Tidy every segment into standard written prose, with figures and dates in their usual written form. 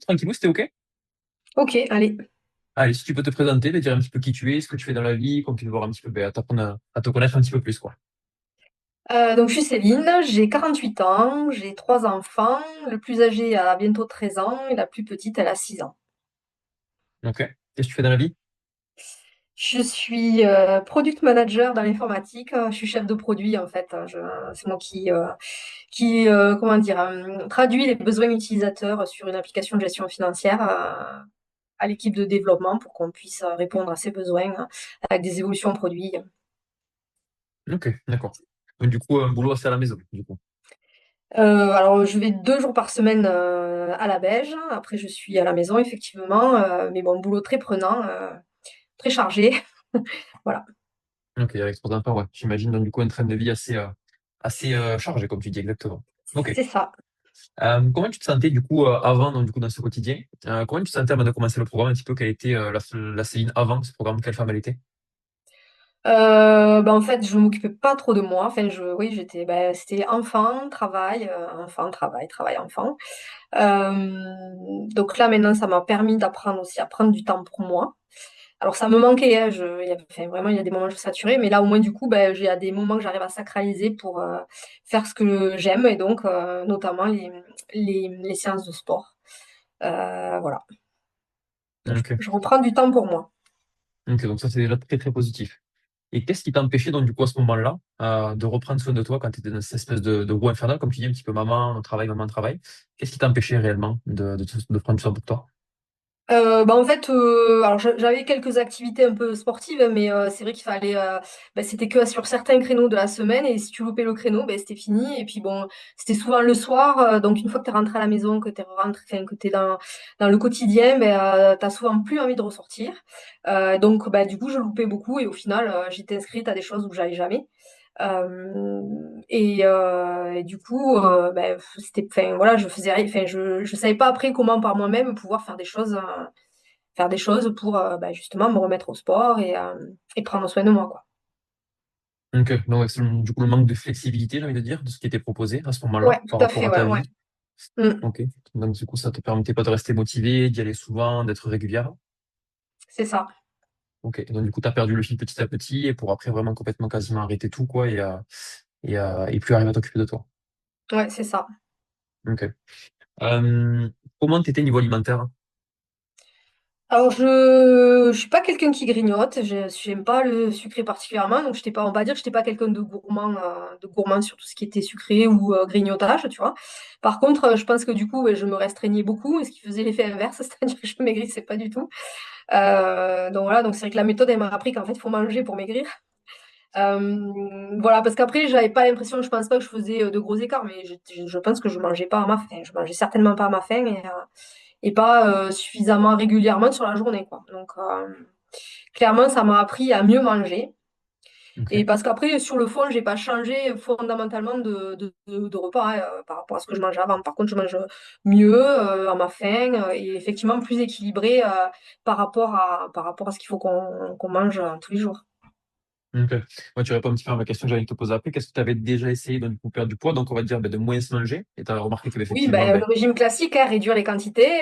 tranquillou, c'était OK? Ok, allez. Allez, si tu peux te présenter, dire un petit peu qui tu es, ce que tu fais dans la vie, qu'on puisse voir un petit peu, t'apprendre à te connaître un petit peu plus, quoi. Donc, je suis Céline, j'ai 48 ans, j'ai trois enfants. Le plus âgé a bientôt 13 ans et la plus petite, elle a 6 ans. OK. Qu'est-ce que tu fais dans la vie? Je suis product manager dans l'informatique. Je suis chef de produit en fait. C'est moi qui comment dire, traduit les besoins utilisateurs sur une application de gestion financière à l'équipe de développement pour qu'on puisse répondre à ces besoins avec des évolutions produits. OK, d'accord. Donc, du coup, un boulot assez à la maison, du coup. Alors, je vais 2 jours par semaine à la Belge. Après, je suis à la maison, effectivement. Mais bon, boulot très prenant, très chargé. Voilà, OK, avec trois enfants, ouais. J'imagine, donc, du coup, un train de vie assez chargé, comme tu dis, exactement. OK. c'est ça. Comment tu te sentais, du coup, avant, donc, du coup, dans ce quotidien? Comment tu te sentais avant de commencer le programme, un petit peu, quelle était la Céline avant ce programme, quelle femme elle était? Bah, en fait, je m'occupais pas trop de moi. Enfin, oui, c'était enfant, travail, enfant, travail, travail, enfant. Donc là, maintenant, ça m'a permis d'apprendre aussi à prendre du temps pour moi. Alors ça me manquait, hein, enfin, vraiment, il y a des moments où je saturais, mais là, au moins, du coup, ben, j'ai à des moments que j'arrive à sacraliser pour faire ce que j'aime, et donc notamment les séances de sport. Voilà. Donc, OK. je reprends du temps pour moi. OK, donc ça, c'est déjà très, très positif. Et qu'est-ce qui t'empêchait donc du coup à ce moment-là de reprendre soin de toi quand tu étais dans cette espèce de roue infernale, comme tu dis un petit peu maman, travail, maman, travail. Qu'est-ce qui t'empêchait réellement de prendre du temps pour toi? Bah, en fait, alors j'avais quelques activités un peu sportives, mais c'est vrai qu'il fallait, bah, c'était que sur certains créneaux de la semaine, et si tu loupais le créneau, ben c'était fini. Et puis bon, c'était souvent le soir, donc une fois que tu es rentré à la maison, que tu es rentré, enfin, que tu dans le quotidien, ben, tu souvent plus envie de ressortir. Donc bah, du coup, je loupais beaucoup, et au final, j'étais inscrite à des choses où j'allais jamais. Et du coup, ben, enfin, voilà, je faisais rien, enfin, je savais pas après comment par moi-même pouvoir faire des choses pour bah, justement me remettre au sport et prendre soin de moi, quoi. Donc, non, ouais, c'est du coup le manque de flexibilité, j'ai envie de dire, de ce qui était proposé à ce moment-là Ouais, par tout à rapport fait, à ouais, ta ouais. vie. Mm, Ok. Donc du coup, ça te permettait pas de rester motivé, d'y aller souvent, d'être régulière. c'est ça. Ok. Donc du coup, tu as perdu le fil petit à petit et pour après vraiment complètement quasiment arrêter tout, quoi, et plus arriver à t'occuper de toi. Ouais, c'est ça. Ok. Comment t'étais niveau alimentaire? Alors, je suis pas quelqu'un qui grignote. J'aime pas le sucré particulièrement, donc j'étais pas, on va dire, que j'étais pas quelqu'un de gourmand sur tout ce qui était sucré ou grignotage, tu vois. Par contre, je pense que du coup, ouais, je me restreignais beaucoup, et ce qui faisait l'effet inverse, c'est-à-dire que je maigrissais pas du tout. Donc voilà, donc c'est vrai que la méthode, elle m'a appris qu'en fait, il faut manger pour maigrir. Voilà, parce qu'après, j'avais pas l'impression, je pense pas que je faisais de gros écarts, mais je pense que je mangeais pas à ma faim. Je mangeais certainement pas à ma faim, et pas suffisamment régulièrement sur la journée, quoi. Donc, clairement, ça m'a appris à mieux manger. Et Ok. parce qu'après, sur le fond, j'ai pas changé fondamentalement de repas hein, par rapport à ce que je mangeais avant. Par contre, je mange mieux à ma faim, et effectivement plus équilibré par rapport à ce qu'il faut qu'on mange tous les jours. Ok. Moi, tu réponds un petit peu à ma question que j'allais te poser après. Qu'est-ce que tu avais déjà essayé donc, pour perdre du poids? Donc, on va dire de moins se manger. Et tu as remarqué que Oui, effectivement, ben, le régime classique, hein, réduire les quantités,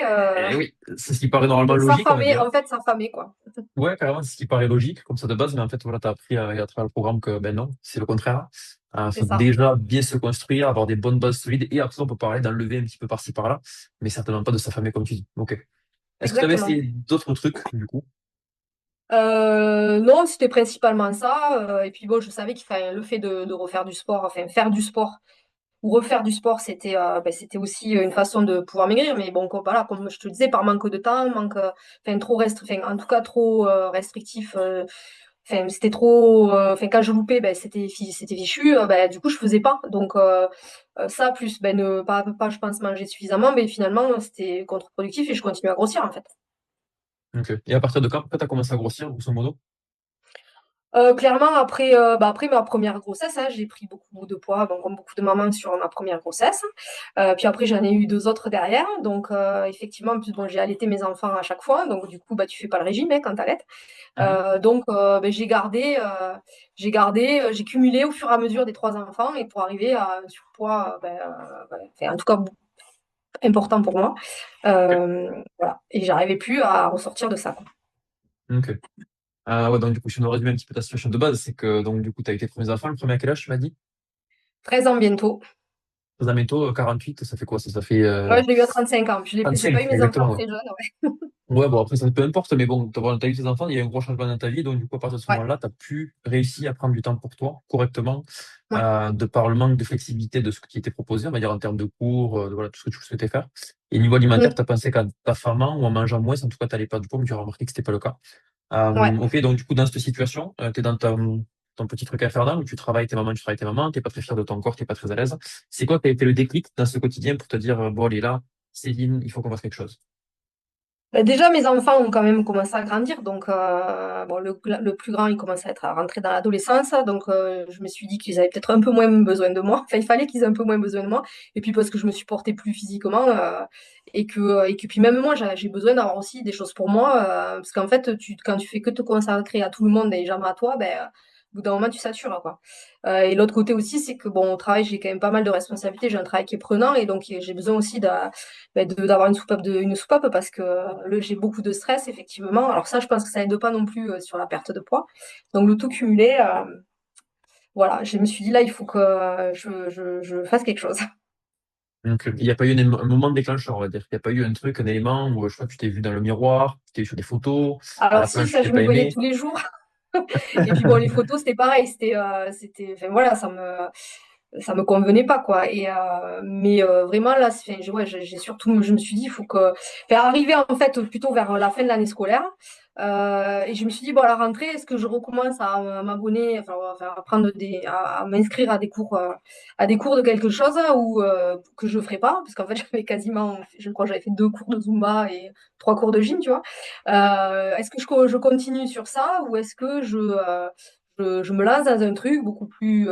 oui, c'est ce qui paraît normalement et logique, on va s'affamer, dire. en fait, s'affamer, quoi. Ouais, carrément, c'est ce qui paraît logique, comme ça de base, mais en fait, voilà, tu as appris à travers le programme que ben non, c'est le contraire. Il C'est faut ça. déjà bien se construire, avoir des bonnes bases solides, et après, on peut parler d'enlever un petit peu par-ci par-là, mais certainement pas de s'affamer comme tu dis. Ok. Est-ce que tu avais Exactement. essayé d'autres trucs, du coup? Non, c'était principalement ça. Et puis bon, je savais qu'il fallait le fait de refaire du sport, enfin faire du sport ou refaire du sport, c'était aussi une façon de pouvoir maigrir. Mais bon, voilà, comme je te disais, par manque de temps, enfin en tout cas trop restrictif. Enfin, c'était trop. Enfin, quand je loupais, ben, c'était fichu. Ben, du coup, je faisais pas. Donc ça, plus ben, ne pas, je pense, manger suffisamment, mais finalement, c'était contre-productif et je continue à grossir en fait. Ok. Et à partir de quand, tu as commencé à grossir, grosso modo? Clairement, après ma première grossesse, hein, j'ai pris beaucoup de poids, bon, comme beaucoup de mamans sur ma première grossesse. Puis après, j'en ai eu deux autres derrière. Donc, effectivement, en plus, bon, j'ai allaité mes enfants à chaque fois. Donc, du coup, bah, tu fais pas le régime hein, quand t'allaites. Mhm. Donc, ben, j'ai cumulé au fur et à mesure des trois enfants et pour arriver à un surpoids, enfin, en tout cas, important pour moi. Ok. Voilà. Et j'arrivais plus à ressortir de ça, quoi. Ok. Ouais, donc du coup, si on aurait résumer un petit peu ta situation de base, c'est que donc du coup, tu as eu tes premiers enfants. Le premier à quel âge, tu m'as dit? 13 ans bientôt. Très bientôt, 48, ça fait quoi? Ça fait Ouais, je l'ai eu à 35 ans. J'ai pas 35, eu mes enfants exactement. Ouais. très jeunes. Ouais. Ouais, bon, après, ça peu importe, mais bon, t'as eu tes enfants, il y a eu un gros changement dans ta vie, donc du coup, à partir de ce Ouais. moment-là, tu as pu réussir à prendre du temps pour toi correctement, Ouais. de par le manque de flexibilité de ce qui était proposé, on va dire en termes de cours, de voilà, tout ce que tu souhaitais faire. Et niveau alimentaire, tu as Mm. pensé qu'en t'affamant ou en mangeant moins, en tout cas, tu n'allais pas du poids, mais tu as remarqué que c'était pas le cas. Ouais. Ok, donc du coup, dans cette situation, tu es dans ton petit truc infernal où tu travailles tes mamans, tu n'es pas très fier de ton corps, tu n'es pas très à l'aise. C'est quoi qui a été le déclic dans ce quotidien pour te dire, bon, allez là, Céline, il faut qu'on fasse quelque chose? Bah, déjà, mes enfants ont quand même commencé à grandir. Donc, bon, le plus grand, il commence à rentrer dans l'adolescence. Donc, je me suis dit qu'ils avaient peut-être un peu moins besoin de moi. Enfin, il fallait qu'ils aient un peu moins besoin de moi. Et puis, parce que je me supportais plus physiquement. Et que puis, même moi, j'ai besoin d'avoir aussi des choses pour moi. Parce qu'en fait, quand tu fais que te consacrer à tout le monde et jamais à toi, ben, au bout d'un moment, tu satures, quoi. Et l'autre côté aussi, c'est que, bon, au travail, j'ai quand même pas mal de responsabilités. J'ai un travail qui est prenant. Et donc, j'ai besoin aussi d'avoir une soupape parce que j'ai beaucoup de stress, effectivement. Alors ça, je pense que ça aide pas non plus sur la perte de poids. Donc le tout cumulé, voilà, je me suis dit là, il faut que je fasse quelque chose. Donc, il n'y a pas eu un moment déclencheur, on va dire. Il n'y a pas eu un truc, un élément où je crois que tu t'es vu dans le miroir, tu t'es vu sur des photos, à Alors la si, plage, tu ça, t'es je pas me voyais aimé. tous les jours. Et puis bon, les photos, c'était pareil. Enfin voilà, ça me convenait pas, quoi. Mais vraiment là, ouais, j'ai surtout, je me suis dit, il faut que, enfin, arriver en fait plutôt vers la fin de l'année scolaire. Et je me suis dit, bon, à la rentrée, est-ce que je recommence à m'abonner, enfin, à m'inscrire à des cours de quelque chose ou que je ferai pas, parce qu'en fait, j'avais quasiment, je crois, que j'avais fait 2 cours de Zumba et 3 cours de gym, tu vois. Est-ce que je continue sur ça ou est-ce que je me lance dans un truc beaucoup plus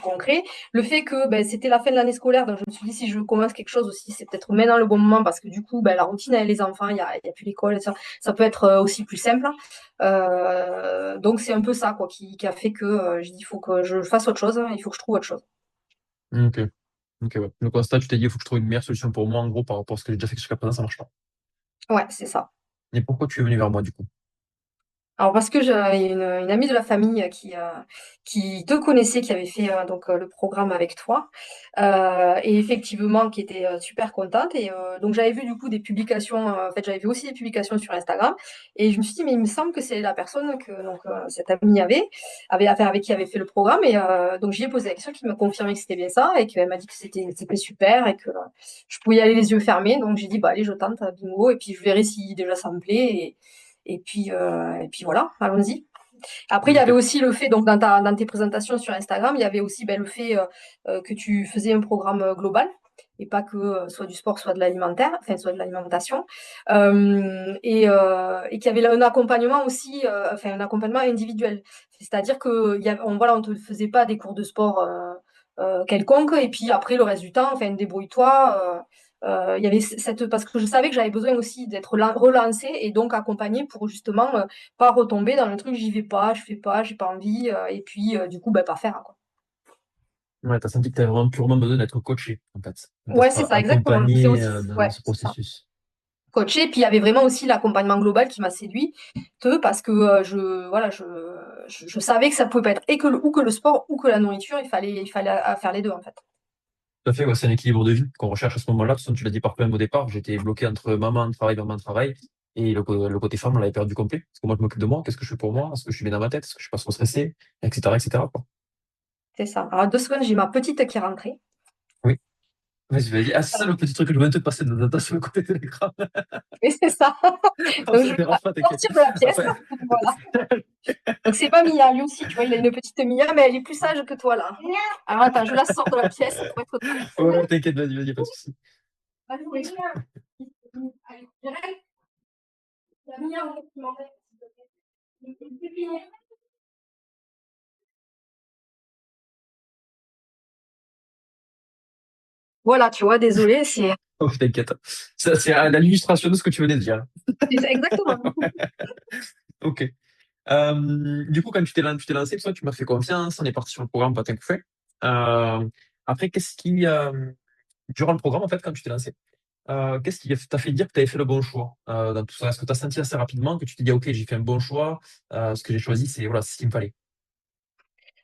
concret. Le fait que ben, c'était la fin de l'année scolaire, donc je me suis dit si je commence quelque chose aussi, c'est peut-être maintenant le bon moment parce que du coup, ben, la routine avec les enfants, il y a plus l'école, ça peut être aussi plus simple. Donc c'est un peu ça quoi, qui a fait que j'ai dit il faut que je fasse autre chose, il faut que je trouve autre chose. Ok, ok, ouais. Le constat, tu t'es dit, il faut que je trouve une meilleure solution pour moi, en gros, par rapport à ce que j'ai déjà fait jusqu'à présent, ça marche pas. Ouais, c'est ça. Et pourquoi tu es venu vers moi, du coup? Alors parce que j'avais une amie de la famille qui te connaissait, qui avait fait le programme avec toi, et effectivement qui était super contente. Et donc j'avais vu du coup des publications, en fait j'avais vu aussi des publications sur Instagram, et je me suis dit mais il me semble que c'est la personne que cette amie avait affaire avec qui avait fait le programme. Et donc j'y ai posé la question, qui m'a confirmé que c'était bien ça et qu'elle m'a dit que c'était super et que je pouvais y aller les yeux fermés. Donc j'ai dit bah allez je tente, bingo, et puis je verrai si déjà ça me plaît. Et puis voilà, allons-y. Après, il y avait Ok. aussi le fait, donc dans tes présentations sur Instagram, il y avait aussi ben, le fait que tu faisais un programme global et pas que soit du sport, soit de l'alimentaire, enfin soit de l'alimentation. Et qu'il y avait un accompagnement aussi, enfin un accompagnement individuel. C'est-à-dire que voilà, on ne te faisait pas des cours de sport quelconques, et puis après le reste du temps, enfin débrouille-toi. Il y avait parce que je savais que j'avais besoin aussi d'être relancée et donc accompagnée pour justement pas retomber dans le truc, j'y vais pas, je fais pas, j'ai pas envie, et puis du coup, ben, pas faire, quoi. Ouais, t'as senti que t'avais vraiment purement besoin d'être coaché, en fait, Ouais, d'être c'est ça, exactement. C'est accompagné aussi, dans ouais, ce c'est ça. processus. Coaché, puis il y avait vraiment aussi l'accompagnement global qui m'a séduit, parce que voilà, je savais que ça pouvait pas être ou que le sport ou que la nourriture, il fallait faire les deux, en fait. Tout à fait, ouais, c'est un équilibre de vie qu'on recherche à ce moment-là. De toute façon, tu l'as dit par toi-même au départ, j'étais bloqué entre maman, travail, et le côté femme, on l'avait perdu complet. Parce que moi, je m'occupe de moi, qu'est-ce que je fais pour moi? Est-ce que je suis bien dans ma tête? Est-ce que je suis pas trop stressé? Etc., etc., quoi. C'est ça. Alors, 2 secondes, j'ai ma petite qui est rentrée. Oui, vas-y. Ah, c'est ça le petit truc que je viens de te passer sur le côté de l'écran. Et c'est ça. Ah, Donc, ça je ne vais dérange pas, la t'inquiète. sortir de la pièce. Enfin, Voilà. Donc c'est pas Mia, lui aussi, tu vois, il a une petite Mia, mais elle est plus sage que toi là. Alors attends, je la sors de la pièce pour être tranquille. ouais, t'inquiète, vas-y, pas de souci. Allez, Mia. Allez, direct. La Mia, en fait, qui m'embête, s'il te plaît. Une pépinière. Voilà, tu vois, désolé, Oh, t'inquiète. Ça, c'est l'illustration de ce que tu venais de dire. c'est exactement. Ok. Du coup, quand tu t'es lancé, toi, tu m'as fait confiance, on est parti sur le programme Patin Couffin. Après, qu'est-ce qui, durant le programme, en fait, quand tu t'es lancé, Qu'est-ce qui t'a fait dire que tu avais fait le bon choix dans tout ça? Est-ce que tu as senti assez rapidement que tu t'es dit, OK, j'ai fait un bon choix, ce que j'ai choisi, c'est voilà, c'est ce qu'il me fallait?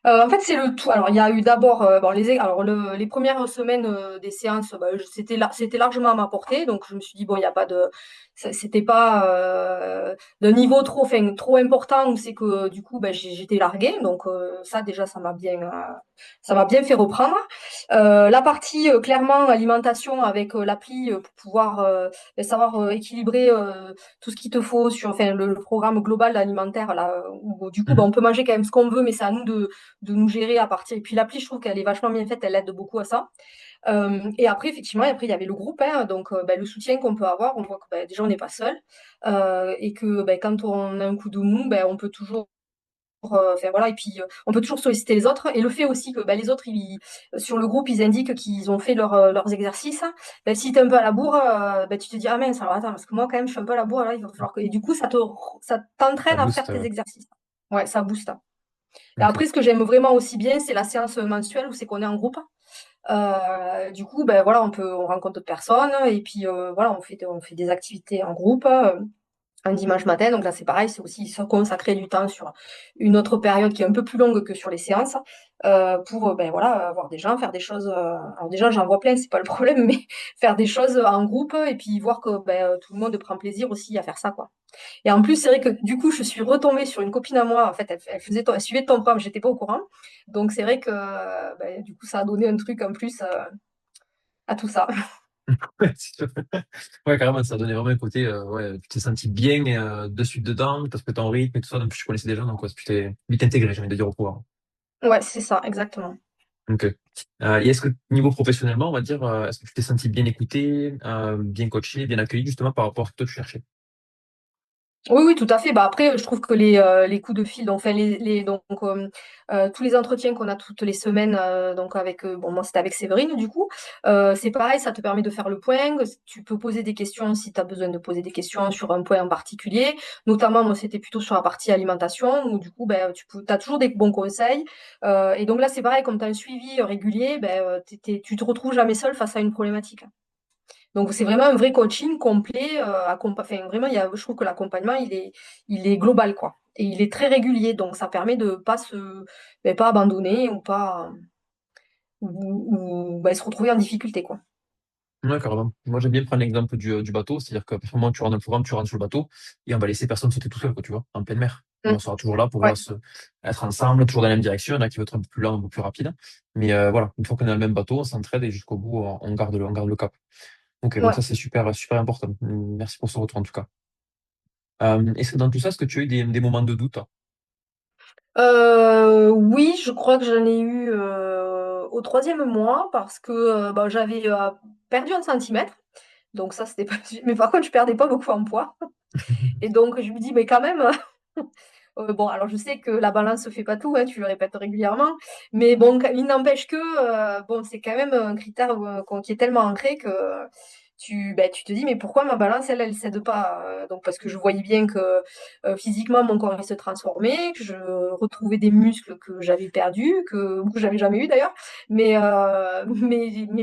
En fait, c'est le tout. Alors, il y a eu d'abord, bon, alors les premières semaines des séances, bah, c'était largement à ma portée, donc je me suis dit bon, il y a pas de, c'était pas d'un niveau trop important où c'est que du coup, ben, j'étais larguée, donc ça déjà, ça m'a bien fait reprendre. La partie clairement alimentation avec l'appli pour pouvoir ben, savoir équilibrer tout ce qu'il te faut sur, enfin, le programme global alimentaire là, où du coup, ben, Mmh. on peut manger quand même ce qu'on veut, mais c'est à nous de nous gérer à partir. Et puis l'appli, je trouve qu'elle est vachement bien faite, elle aide beaucoup à ça. Et après, effectivement, et après, il y avait le groupe, hein, donc ben, le soutien qu'on peut avoir, on voit que ben, déjà on n'est pas seul et que ben, quand on a un coup de mou, ben, on peut toujours enfin voilà, et puis on peut toujours solliciter les autres. Et le fait aussi que ben, les autres, sur le groupe, ils indiquent qu'ils ont fait leurs exercices. Ben, si tu es un peu à la bourre, ben, tu te dis, ah mince, alors attends, parce que moi, quand même, je suis un peu à la bourre, là, il va falloir que. Et du coup, ça Ça t'entraîne à faire booste, tes exercices. Ouais, ça booste. Et OK. après, ce que j'aime vraiment aussi bien, c'est la séance mensuelle où c'est qu'on est en groupe. Du coup, ben voilà, on rencontre d'autres personnes et puis voilà, on fait des activités en groupe un dimanche matin. Donc là, c'est pareil, c'est aussi se consacrer du temps sur une autre période qui est un peu plus longue que sur les séances pour ben voilà, voir des gens, faire des choses. Alors déjà, j'en vois plein, c'est pas le problème, mais faire des choses en groupe et puis voir que ben, tout le monde prend plaisir aussi à faire ça, quoi. Et en plus, c'est vrai que du coup, je suis retombée sur une copine à moi. En fait, elle suivait ton programme, j'étais pas au courant. Donc, c'est vrai que ben, du coup, ça a donné un truc en plus à tout ça. Ouais, c'est sûr. Ouais, carrément, ça donnait vraiment un côté, ouais, tu t'es senti bien de suite dedans, parce que ton rythme et tout ça, donc tu connaissais déjà, donc ouais, tu t'es vite intégré, j'ai envie de dire, au pouvoir. Ouais, c'est ça, exactement. Ok. Et est-ce que niveau professionnellement, on va dire, est-ce que tu t'es senti bien écouté, bien coaché, bien accueilli, justement, par rapport à ce que toi tu cherchais? Oui, oui, tout à fait. Bah, après, je trouve que les coups de fil, donc, enfin, tous les entretiens qu'on a toutes les semaines, donc avec, bon, moi c'était avec Séverine, du coup, c'est pareil, ça te permet de faire le point. Tu peux poser des questions si tu as besoin de poser des questions sur un point en particulier. Notamment, moi, c'était plutôt sur la partie alimentation, où du coup, ben, as toujours des bons conseils. Et donc là, c'est pareil, comme tu as un suivi régulier, ben, tu te retrouves jamais seul face à une problématique. Donc, c'est vraiment un vrai coaching complet. Enfin, vraiment, je trouve que l'accompagnement, il est global, quoi. Et il est très régulier. Donc, ça permet de pas abandonner ou ben, se retrouver en difficulté, quoi. Ouais, carrément. Moi, j'aime bien prendre l'exemple du bateau, c'est-à-dire qu'à partir du moment où tu rentres dans le programme, tu rentres sur le bateau, et on va laisser personne sauter tout seul, quoi, tu vois, en pleine mer. Mm. On sera toujours là pour Ouais, voilà, être ensemble, toujours dans la même direction. Il y en a qui veut être un peu plus lent, un peu plus rapide. Mais voilà, une fois qu'on est dans le même bateau, on s'entraide et jusqu'au bout, on garde le cap. Ok, donc ouais. ça, c'est super, super important. Merci pour ce retour, en tout cas. Est-ce que dans tout ça, est-ce que tu as eu des moments de doute? Oui, je crois que j'en ai eu au troisième mois parce que bah, j'avais perdu un centimètre. Donc ça, c'était pas. Mais par contre, je perdais pas beaucoup en poids. Et donc, je me dis, mais quand même. Bon, alors je sais que la balance ne fait pas tout, hein, tu le répètes régulièrement, mais bon, il n'empêche que bon, c'est quand même un critère qui est tellement ancré que ben, tu te dis, mais pourquoi ma balance, elle cède pas donc, parce que je voyais bien que physiquement, mon corps il se transformait, que je retrouvais des muscles que j'avais perdus, ou que j'avais jamais eu d'ailleurs, mais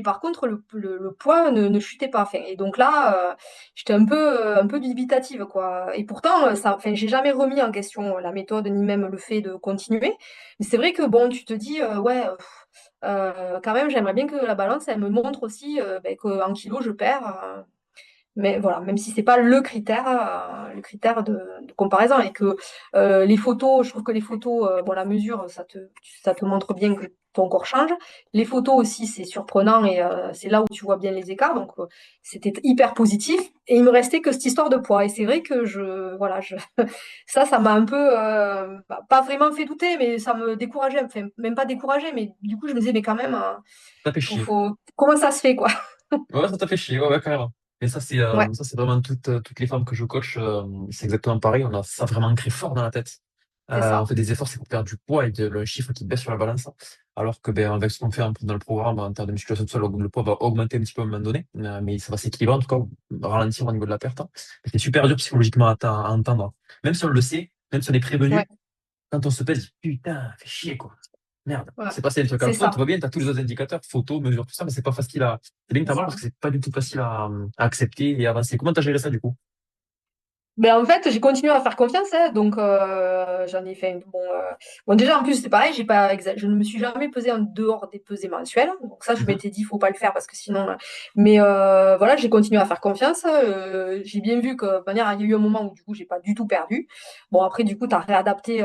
par contre, le poids ne chutait pas. Enfin, et donc là, j'étais un peu dubitative, quoi. Et pourtant, enfin, j'ai jamais remis en question la méthode ni même le fait de continuer. Mais c'est vrai que bon, tu te dis, ouais, quand même, j'aimerais bien que la balance, elle me montre aussi ben, qu'en kilos, je perds. Mais voilà, même si c'est pas le critère de comparaison et que les photos, je trouve que les photos, bon, la mesure, ça te montre bien que ton corps change. Les photos aussi, c'est surprenant et c'est là où tu vois bien les écarts. Donc, c'était hyper positif. Et il me restait que cette histoire de poids. Et c'est vrai que ça m'a un peu, pas vraiment fait douter, mais ça me décourageait. Enfin, même pas découragé, mais du coup, je me disais, mais quand même, Ça fait chier. comment ça se fait, quoi? Ouais, ça t'a fait chier, ouais, ouais, carrément. Et Ouais, ça, c'est vraiment toutes les femmes que je coach, c'est exactement pareil. On a ça vraiment ancré fort dans la tête. c'est On ça. fait des efforts, c'est pour perdre du poids et le chiffre qui baisse sur la balance. Alors que, ben, avec ce qu'on fait dans le programme, en termes de musculation de sol, le poids va augmenter un petit peu à un moment donné, mais ça va s'équilibrer, en tout cas, ralentir au niveau de la perte. Mais c'est super dur psychologiquement à entendre. Même si on le sait, même si on est Ouais. prévenu, quand on se pèse, putain, fait chier, quoi. merde, Ouais, c'est passé un truc en c'est dessous, tout va ça, bien, tu as tous les autres indicateurs, photos, mesures, tout ça, mais c'est pas facile à. C'est bien que c'est t'en parles parce ça. que c'est pas du tout facile à accepter et avancer. Comment t'as géré ça du coup? Ben, en fait, j'ai continué à faire confiance, hein, donc j'en ai fait bon, déjà en plus c'est pareil, j'ai pas je ne me suis jamais pesée en dehors des pesées mensuelles, donc ça je Mhm. m'étais dit faut pas le faire parce que sinon mais voilà, j'ai continué à faire confiance, j'ai bien vu que de toute manière il y a eu un moment où du coup j'ai pas du tout perdu. Bon après du coup t'as réadapté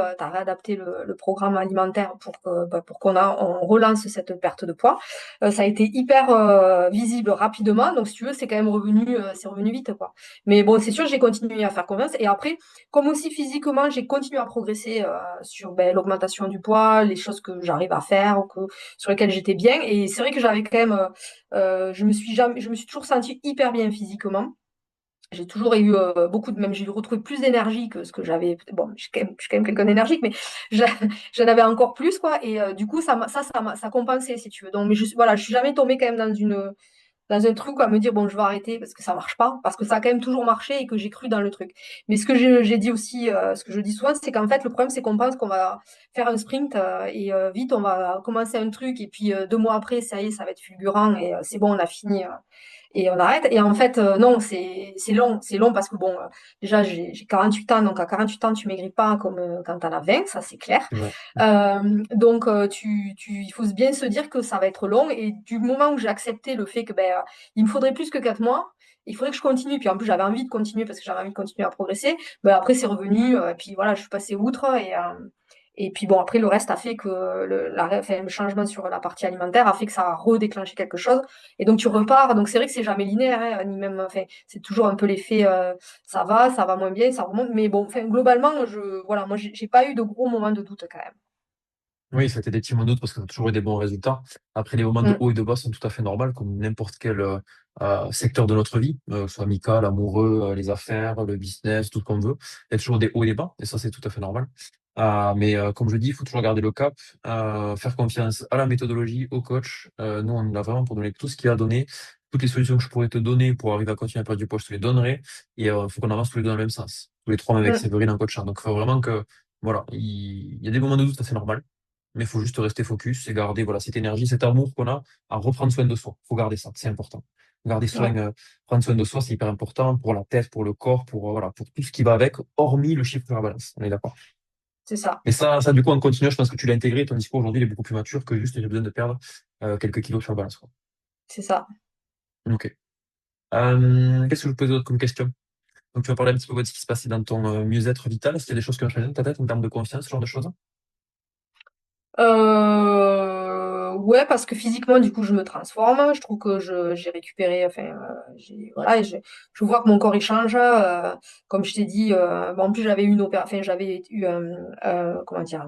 le programme alimentaire pour que pour on relance cette perte de poids. Ça a été hyper visible rapidement, donc si tu veux c'est quand même revenu c'est revenu vite quoi. Mais bon, c'est sûr, j'ai continué à faire confiance. Et après, comme aussi physiquement, j'ai continué à progresser sur l'augmentation du poids, les choses que j'arrive à faire, ou sur lesquelles j'étais bien. Et c'est vrai que j'avais quand même, je me suis toujours sentie hyper bien physiquement. J'ai toujours eu beaucoup même j'ai retrouvé plus d'énergie que ce que j'avais. Bon, je suis quand même quelqu'un d'énergique, mais j'a- j'en avais encore plus, quoi. Et du coup, ça compensait, si tu veux. Donc, mais voilà, je suis jamais tombée quand même dans un truc à me dire bon je vais arrêter parce que ça marche pas parce que ça a quand même toujours marché et que j'ai cru dans le truc mais ce que j'ai dit aussi ce que je dis souvent c'est qu'en fait le problème c'est qu'on pense qu'on va faire un sprint et vite on va commencer un truc et puis 2 mois après ça y est ça va être fulgurant et c'est bon on a fini et on arrête. Et en fait, non, c'est long. C'est long parce que, bon, déjà, j'ai 48 ans, donc à 48 ans, tu maigris pas comme quand tu en as 20, ça c'est clair. C'est vrai. Donc, il faut bien se dire que ça va être long. Et du moment où j'ai accepté le fait que il me faudrait plus que 4 mois, il faudrait que je continue. Puis en plus, j'avais envie de continuer parce que j'avais envie de continuer à progresser. Ben, après, c'est revenu. Et puis voilà, je suis passée outre. Et puis bon, après, le reste a fait que enfin, le changement sur la partie alimentaire a fait que ça a redéclenché quelque chose. Et donc tu repars. Donc c'est vrai que c'est jamais linéaire, hein, ni même, enfin, c'est toujours un peu l'effet, ça va moins bien, ça remonte. Mais bon, enfin, globalement, voilà, moi, j'ai pas eu de gros moments de doute quand même. Oui, c'était des petits moments de doute parce qu'on a toujours eu des bons résultats. Après, les moments de Mm, haut et de bas sont tout à fait normaux, comme n'importe quel secteur de notre vie, soit amical, amoureux, les affaires, le business, tout ce qu'on veut. Il y a toujours des hauts et des bas, et ça, c'est tout à fait normal. Mais comme je dis, il faut toujours garder le cap, faire confiance à la méthodologie, au coach. Nous, on est là vraiment pour donner tout ce qu'il a donné. Toutes les solutions que je pourrais te donner pour arriver à continuer à perdre du poids, je te les donnerai. Et il faut qu'on avance tous les deux dans le même sens. Tous les trois, même avec mm, Séverine en coachant. Donc, il faut vraiment que, voilà, il y a des moments de doute, ça c'est normal. Mais il faut juste rester focus et garder voilà, cette énergie, cet amour qu'on a à reprendre soin de soi. Il faut garder ça, c'est important. Garder soin, ouais, prendre soin de soi, c'est hyper important pour la tête, pour le corps, voilà, pour tout ce qui va avec, hormis le chiffre de la balance. On est d'accord. c'est ça, Mais ça, du coup, en continuant, je pense que tu l'as intégré. Ton discours aujourd'hui il est beaucoup plus mature que juste j'ai besoin de perdre quelques kilos sur la balance, quoi. c'est ça. Ok. Qu'est-ce que je peux poser d'autre comme question? Donc, tu vas parler un petit peu de ce qui se passait dans ton mieux-être vital. Est-ce qu'il y a des choses qui ont changé dans ta tête en termes de confiance, ce genre de choses? Ouais, parce que physiquement, du coup, je me transforme. Je trouve que j'ai récupéré, enfin, voilà, je vois que mon corps il change. Comme je t'ai dit, bon, en plus j'avais eu enfin, j'avais eu comment dire,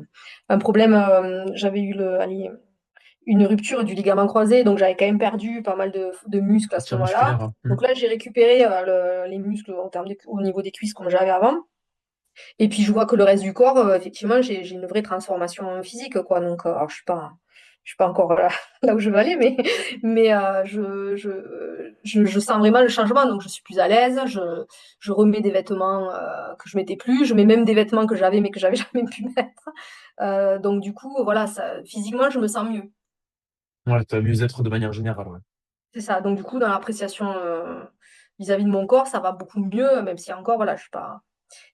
un problème. J'avais eu allez, une rupture du ligament croisé, donc j'avais quand même perdu pas mal de muscles à ce Matière moment-là. musculaire, hein. Donc là, j'ai récupéré les muscles au niveau des cuisses comme j'avais avant. Et puis je vois que le reste du corps, effectivement, j'ai une vraie transformation physique, quoi. Donc, alors, je suis pas encore là, là où je veux aller, mais je sens vraiment le changement. Donc, je suis plus à l'aise. Je remets des vêtements que je mettais plus. Je mets même des vêtements que j'avais, mais que j'avais jamais pu mettre. Donc, du coup, voilà, physiquement, je me sens mieux. Ouais, tu mieux-être de manière générale, ouais. C'est ça. Donc, du coup, dans l'appréciation vis-à-vis de mon corps, ça va beaucoup mieux, même si encore, voilà, je suis pas,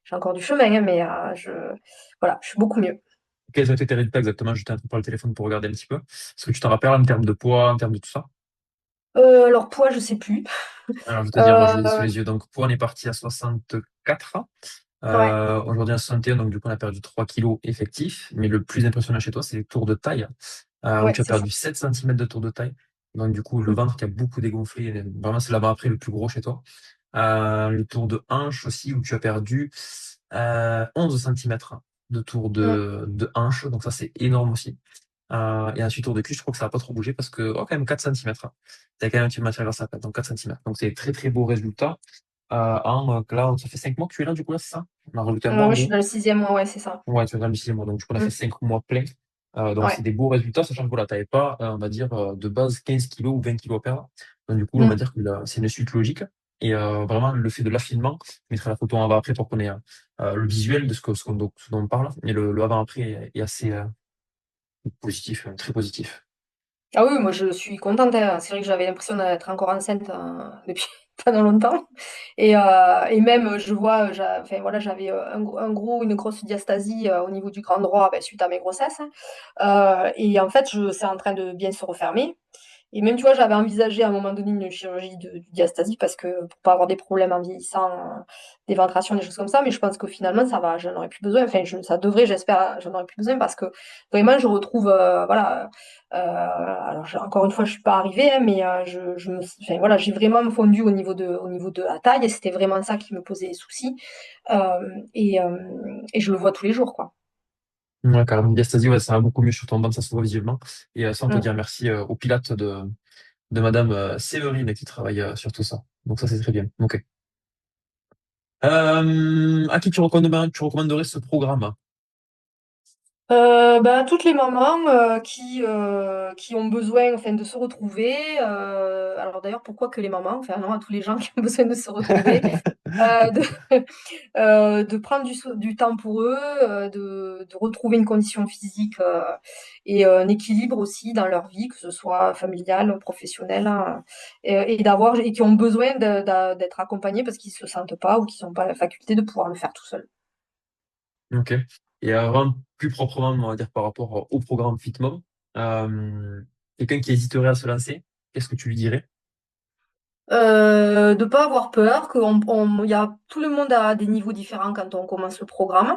j'ai encore du chemin, hein, mais voilà, je suis beaucoup mieux. Quels ont été tes résultats exactement? J'étais en train de prendre le téléphone pour regarder un petit peu. Est-ce que tu t'en rappelles en termes de poids, en termes de tout ça? Alors, poids, je sais plus. Alors, je vais te dire, moi, je l'ai sous Euh, les yeux. Donc, poids, on est parti à 64. ouais, Aujourd'hui, à 61, donc du coup, on a perdu 3 kilos effectifs. Mais le plus impressionnant chez toi, c'est les tours de taille, où ouais, tu as c'est ça. perdu 7 centimètres de tour de taille. Donc, du coup, le Mm, ventre qui a beaucoup dégonflé. Vraiment, c'est là-bas après le plus gros chez toi. Le tour de hanche aussi, où tu as perdu 11 centimètres de tour mm. de hanche. Donc, ça, c'est énorme aussi. Et ensuite, tour de cuisse, je crois que ça n'a pas trop bougé parce que, oh, quand même 4 centimètres. Tu as quand même un petit matière grasse à perdre, donc 4 centimètres. Donc, c'est très, très beau résultat. Là, ça fait 5 mois que tu es là, du coup, là, c'est ça? On a rajouté un mois, en Ouais, je suis gros. dans le 6e mois, ouais, c'est ça. Ouais, tu es dans le 6e mois. Donc, du coup, on a fait Mm, 5 mois pleins. Donc, c'est ouais. des beaux résultats, sachant que voilà, tu n'avais pas, on va dire, de base 15 kilos ou 20 kilos à perdre. Donc, du coup, on va Mm. dire que c'est une suite logique. Et vraiment, le fait de l'affinement, je mettrai la photo en avant-après pour qu'on ait le visuel de ce dont on parle. Et le avant-après est assez, Positif, très positif. Ah oui, moi je suis contente, hein. C'est vrai que j'avais l'impression d'être encore enceinte depuis pendant longtemps. Et même, je vois, enfin, voilà, j'avais une grosse diastasie au niveau du grand droit ben, suite à mes grossesses, hein. Et en fait, c'est en train de bien se refermer. Et même, tu vois, j'avais envisagé à un moment donné une chirurgie du diastasie parce que pour pas avoir des problèmes en vieillissant, d'éventration, des choses comme ça. Mais je pense que finalement, ça va, j'en aurais plus besoin. Enfin, ça devrait, j'espère, j'en aurais plus besoin parce que vraiment, je retrouve, voilà. Alors, encore une fois, je suis pas arrivée, hein, mais enfin, voilà, j'ai vraiment fondu au niveau de la taille et c'était vraiment ça qui me posait souci. Euh, et je le vois tous les jours, quoi. Ouais, carrément, diastasie, ouais, ça va beaucoup mieux sur ton ventre, ça se voit visuellement. Et ça, on peut Mm. dire merci au pilote de Madame Séverine qui travaille sur tout ça. Donc ça, c'est très bien. Ok. À qui tu recommanderais ce programme? Ben, toutes les mamans qui ont besoin enfin, de se retrouver. Alors d'ailleurs, pourquoi que les mamans? Enfin non, à tous les gens qui ont besoin de se retrouver, de, de prendre du temps pour eux, de retrouver une condition physique et un équilibre aussi dans leur vie, que ce soit familiale, professionnelle, hein, et qui ont besoin d'être accompagnés parce qu'ils se sentent pas ou qu'ils n'ont pas la faculté de pouvoir le faire tout seuls. Ok. Et vraiment, plus proprement, on va dire par rapport au programme FitMom, quelqu'un qui hésiterait à se lancer, qu'est-ce que tu lui dirais? De pas avoir peur, tout le monde a des niveaux différents quand on commence le programme,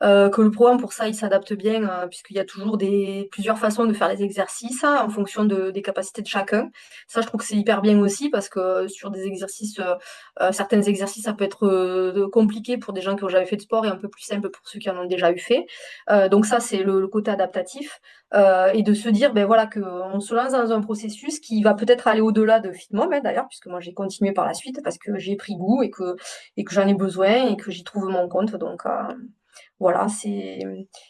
que le programme pour ça il s'adapte bien puisqu'il y a toujours plusieurs façons de faire les exercices hein, en fonction des capacités de chacun. Ça je trouve que c'est hyper bien aussi parce que sur des exercices, certains exercices ça peut être compliqué pour des gens qui ont jamais fait de sport et un peu plus simple pour ceux qui en ont déjà eu fait. Donc ça c'est le côté adaptatif. Et de se dire ben voilà qu'on se lance dans un processus qui va peut-être aller au-delà de FitMom hein, d'ailleurs puisque moi j'ai continué par la suite parce que j'ai pris goût et que j'en ai besoin et que j'y trouve mon compte donc voilà c'est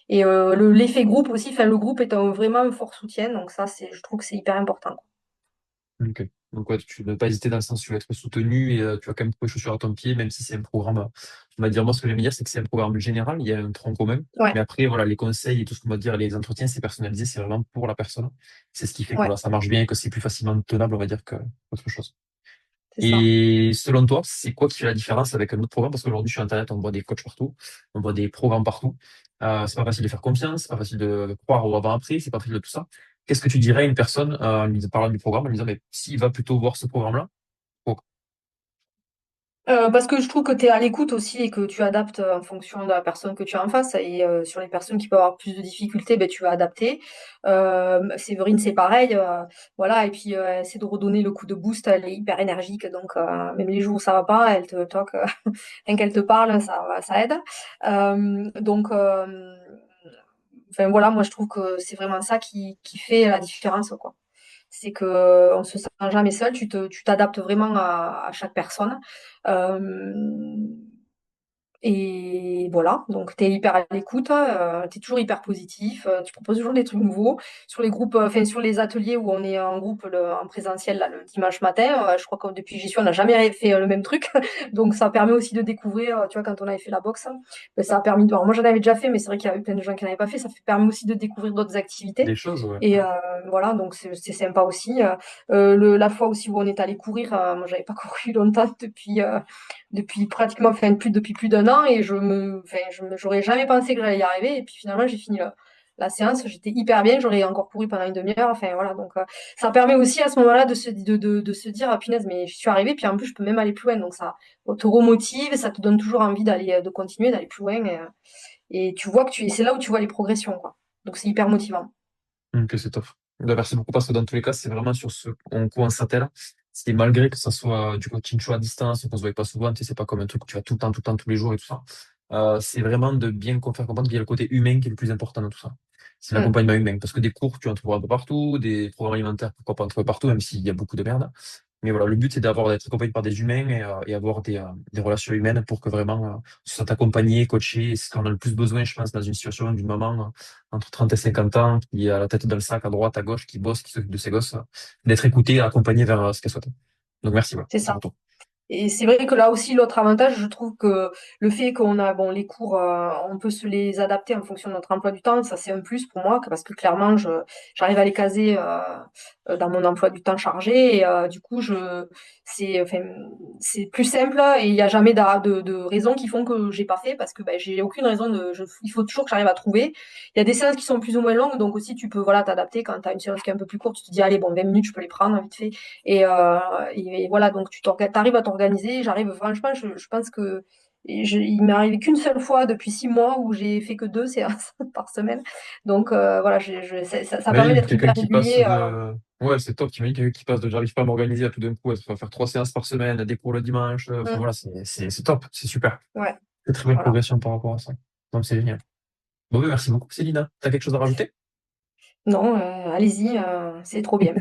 et l'effet groupe aussi enfin le groupe est vraiment un fort soutien donc ça c'est je trouve que c'est hyper important. Ok. Donc, ouais, tu ne vas pas hésiter dans le sens où tu vas être soutenu et tu vas quand même trouver chaussures à ton pied, même si c'est un programme, on va dire, moi, ce que j'aime dire, c'est que c'est un programme général, il y a un tronc commun. Ouais, Mais après, voilà, les conseils et tout ce qu'on va dire, les entretiens, c'est personnalisé, c'est vraiment pour la personne. C'est ce qui fait que ouais, voilà, ça marche bien et que c'est plus facilement tenable, on va dire, qu'autre chose. c'est ça. Et selon toi, c'est quoi qui fait la différence avec un autre programme? Parce qu'aujourd'hui, sur Internet, on voit des coachs partout, on voit des programmes partout. C'est pas facile de faire confiance, c'est pas facile de croire au avant-après, c'est pas facile de tout ça. Qu'est-ce que tu dirais à une personne en lui parlant du programme, en lui disant, mais s'il va plutôt voir ce programme-là, pourquoi? Parce que je trouve que tu es à l'écoute aussi et que tu adaptes en fonction de la personne que tu as en face. Et sur les personnes qui peuvent avoir plus de difficultés, ben, tu vas adapter. Séverine, c'est pareil. Voilà. Et puis, elle essaie de redonner le coup de boost. Elle est hyper énergique. Donc, même les jours où ça va pas, elle te toque. Rien qu'elle te parle, ça aide. Donc, enfin, voilà, moi, je trouve que c'est vraiment ça qui fait la différence, quoi. C'est que on se sent jamais seul, tu t'adaptes vraiment à chaque personne. Euh, et voilà, donc tu es hyper à l'écoute, tu es toujours hyper positif, tu proposes toujours des trucs nouveaux. Sur les groupes, enfin sur les ateliers où on est en groupe en présentiel là, le dimanche matin, je crois que depuis que j'y suis, on n'a jamais fait le même truc. Donc ça permet aussi de découvrir, tu vois, quand on avait fait la boxe, ben, ça a permis de... Alors, moi j'en avais déjà fait, mais c'est vrai qu'il y avait plein de gens qui n'avaient pas fait, permet aussi de découvrir d'autres activités. Des choses, ouais. Et voilà, donc c'est sympa aussi. La fois aussi où on est allé courir, moi j'avais pas couru longtemps depuis pratiquement, enfin, depuis plus d'un an et enfin, j'aurais jamais pensé que j'allais y arriver. Et puis finalement, j'ai fini la séance, j'étais hyper bien, j'aurais encore couru pendant une demi-heure. Enfin voilà, donc ça permet aussi à ce moment-là de se dire, ah, punaise, mais je suis arrivée, puis en plus, je peux même aller plus loin. Donc ça te remotive, ça te donne toujours envie de continuer, d'aller plus loin. Et tu vois c'est là où tu vois les progressions, quoi. Donc c'est hyper motivant. Ok, c'est top. Ben, merci beaucoup parce que dans tous les cas, c'est vraiment sur ce on s'attelle. C'est malgré que ça soit du coaching show à distance, qu'on se voit pas souvent, tu sais, c'est pas comme un truc que tu vas tout le temps, tous les jours et tout ça. C'est vraiment de bien faire comprendre qu'il y a le côté humain qui est le plus important dans tout ça. C'est Mm. l'accompagnement humain. Parce que des cours, tu en trouveras un peu partout, des programmes alimentaires, pourquoi pas en trouver partout, même s'il y a beaucoup de merde. Mais voilà, le but, c'est d'être accompagné par des humains et avoir des relations humaines pour que vraiment on se sente accompagné, coaché. Et c'est ce qu'on a le plus besoin, je pense, dans une situation d'une maman entre 30 et 50 ans qui a la tête dans le sac à droite, à gauche, qui bosse, qui s'occupe de ses gosses, d'être écouté et accompagné vers ce qu'elle souhaite. Donc merci, voilà, C'est pour ton ça. retour. Et c'est vrai que là aussi, l'autre avantage, je trouve que le fait qu'on a, bon, les cours, on peut se les adapter en fonction de notre emploi du temps, ça c'est un plus pour moi, parce que clairement, j'arrive à les caser dans mon emploi du temps chargé, et du coup, enfin, c'est plus simple, et il n'y a jamais de raisons qui font que j'ai pas fait, parce que ben, j'ai aucune raison il faut toujours que j'arrive à trouver. Il y a des séances qui sont plus ou moins longues, donc aussi tu peux, voilà, t'adapter. Quand tu as une séance qui est un peu plus courte, tu te dis, allez, bon, 20 minutes, je peux les prendre vite fait. Et voilà, donc tu arrives à t'organiser. J'arrive, franchement, je pense que il m'est arrivé qu'une seule fois depuis 6 mois où j'ai fait que 2 séances par semaine. Donc voilà, ça permet Imagine d'être quelqu'un hyper qui passe régulier. de. Ouais, c'est top. Imagine quelqu'un qui passe de j'arrive pas à m'organiser à tout d'un coup, à faire 3 séances par semaine, des cours le dimanche. Enfin Mm, voilà, c'est top, c'est super. ouais, Très très belle voilà. progression par rapport à ça. Donc c'est génial. Bon, ben, merci beaucoup, Célina. T'as quelque chose à rajouter? Non, allez-y, c'est trop bien.